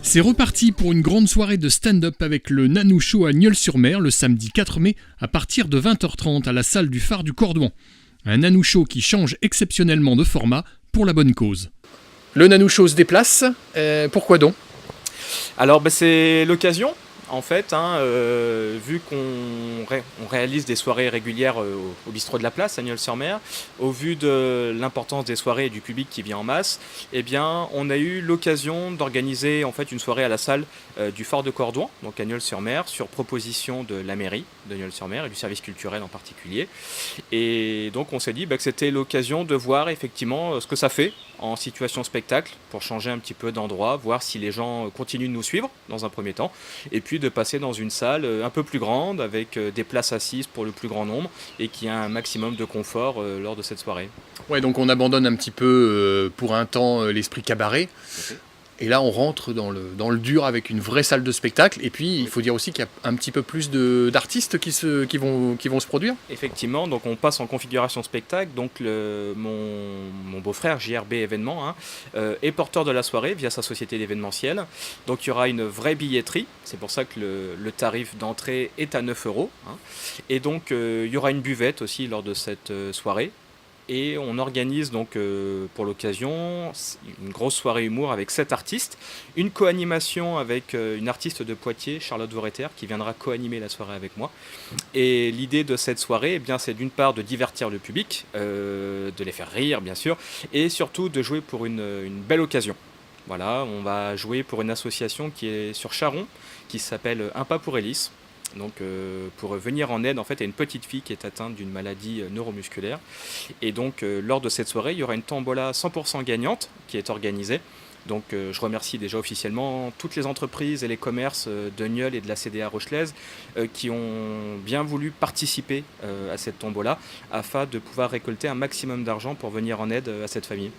C'est reparti pour une grande soirée de stand-up avec le Nanou Show à Nieul-sur-Mer le samedi 4 mai à partir de 20h30 à la salle du Phare du Cordouan. Un Nanou Show qui change exceptionnellement de format pour la bonne cause. Le Nanou Show se déplace, pourquoi donc ? Alors c'est l'occasion en fait, vu qu'on réalise des soirées régulières au bistrot de la Place à Nieul-sur-Mer, au vu de l'importance des soirées et du public qui vient en masse, eh bien on a eu l'occasion d'organiser en fait une soirée à la salle du Phare de Cordouan, donc à Nieul-sur-Mer, sur proposition de la mairie de Nieul-sur-Mer et du service culturel en particulier. Et donc on s'est dit que c'était l'occasion de voir effectivement ce que ça fait en situation spectacle pour changer un petit peu d'endroit, voir si les gens continuent de nous suivre dans un premier temps, et puis de passer dans une salle un peu plus grande avec des places assises pour le plus grand nombre et qui a un maximum de confort lors de cette soirée. Ouais, donc on abandonne un petit peu pour un temps l'esprit cabaret. Okay. Et là, on rentre dans le dur avec une vraie salle de spectacle. Et puis, il faut dire aussi qu'il y a un petit peu plus d'artistes qui vont se produire. Effectivement, donc on passe en configuration spectacle. Donc mon beau-frère, JRB Événements, est porteur de la soirée via sa société d'événementiel. Donc il y aura une vraie billetterie. C'est pour ça que le tarif d'entrée est à 9 €. Et donc il y aura une buvette aussi lors de cette soirée. Et on organise donc pour l'occasion une grosse soirée humour avec 7 artistes, une co-animation avec une artiste de Poitiers, Charlotte Voreter, qui viendra co-animer la soirée avec moi. Et l'idée de cette soirée, c'est d'une part de divertir le public, de les faire rire bien sûr, et surtout de jouer pour une belle occasion. Voilà, on va jouer pour une association qui est sur Charon, qui s'appelle Un pas pour Hélice. Donc pour venir en aide en fait à une petite fille qui est atteinte d'une maladie neuromusculaire. Et donc lors de cette soirée, il y aura une tombola 100% gagnante qui est organisée. Donc je remercie déjà officiellement toutes les entreprises et les commerces de Nieul et de la CDA Rochelaise qui ont bien voulu participer à cette tombola afin de pouvoir récolter un maximum d'argent pour venir en aide à cette famille.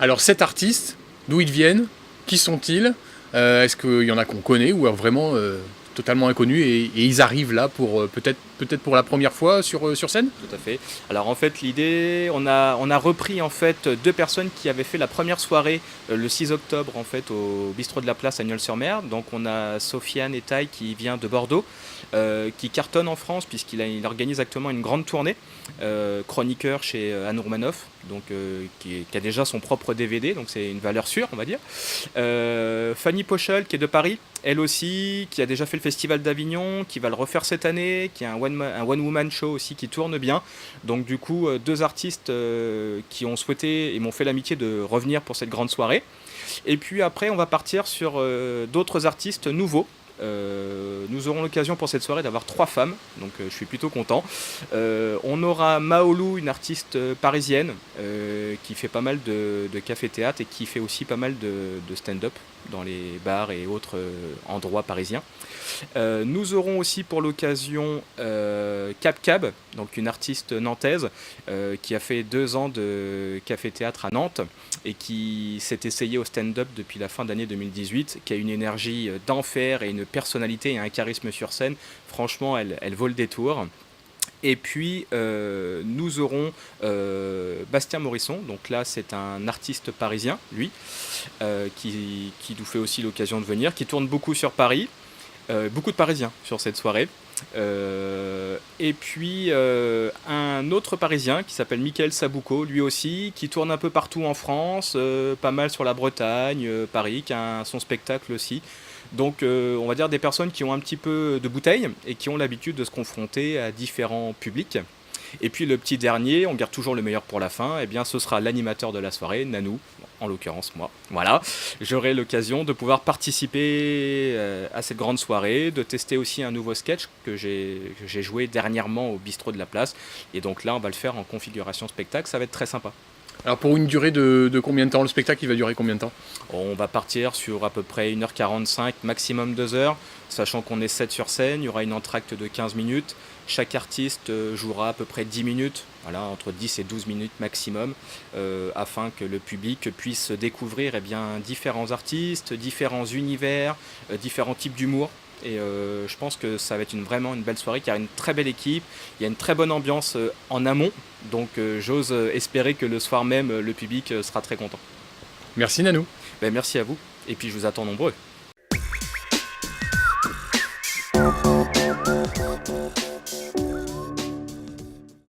Alors 7 artistes, d'où ils viennent, qui sont-ils, est-ce qu'il y en a qu'on connaît ou vraiment totalement inconnus et ils arrivent là pour peut-être pour la première fois sur scène ? Tout à fait. Alors en fait l'idée, on a repris en fait 2 personnes qui avaient fait la première soirée le 6 octobre en fait au bistrot de la Place à Nieul-sur-Mer. Donc on a Sofiane Etaille qui vient de Bordeaux, qui cartonne en France puisqu'il organise actuellement une grande tournée, chroniqueur chez Anne Roumanoff, donc qui a déjà son propre DVD, donc c'est une valeur sûre on va dire. Fanny Pochel qui est de Paris, elle aussi, qui a déjà fait le Festival d'Avignon, qui va le refaire cette année, qui a un one-woman show aussi qui tourne bien. Donc du coup, 2 artistes qui ont souhaité et m'ont fait l'amitié de revenir pour cette grande soirée. Et puis après, on va partir sur d'autres artistes nouveaux. Nous aurons l'occasion pour cette soirée d'avoir 3 femmes, donc je suis plutôt content. On aura Maolou, une artiste parisienne qui fait pas mal de café-théâtre et qui fait aussi pas mal de stand-up dans les bars et autres endroits parisiens. Nous aurons aussi pour l'occasion Cap Cab, donc une artiste nantaise qui a fait 2 ans de café-théâtre à Nantes et qui s'est essayée au stand-up depuis la fin d'année 2018, qui a une énergie d'enfer et une personnalité et un charisme sur scène. Franchement, elle vaut le détour. Et puis nous aurons Bastien Morisson, donc là c'est un artiste parisien, lui, qui nous fait aussi l'occasion de venir, qui tourne beaucoup sur Paris. Beaucoup de Parisiens sur cette soirée. Et puis un autre Parisien qui s'appelle Mickaël Sabouco, lui aussi, qui tourne un peu partout en France, pas mal sur la Bretagne, Paris, qui a son spectacle aussi. Donc on va dire des personnes qui ont un petit peu de bouteille et qui ont l'habitude de se confronter à différents publics. Et puis le petit dernier, on garde toujours le meilleur pour la fin, et bien ce sera l'animateur de la soirée, Nanou, en l'occurrence moi. Voilà, j'aurai l'occasion de pouvoir participer à cette grande soirée, de tester aussi un nouveau sketch que j'ai joué dernièrement au bistrot de la Place. Et donc là, on va le faire en configuration spectacle, ça va être très sympa. Alors pour une durée de combien de temps ? Le spectacle, il va durer combien de temps ? On va partir sur à peu près 1h45, maximum 2 heures, sachant qu'on est 7 sur scène, il y aura une entracte de 15 minutes. Chaque artiste jouera à peu près 10 minutes, voilà, entre 10 et 12 minutes maximum, afin que le public puisse découvrir différents artistes, différents univers, différents types d'humour. Et je pense que ça va être vraiment une belle soirée, car il y a une très belle équipe, il y a une très bonne ambiance en amont. Donc j'ose espérer que le soir même, le public sera très content. Merci Nano. Ben, merci à vous, et puis je vous attends nombreux.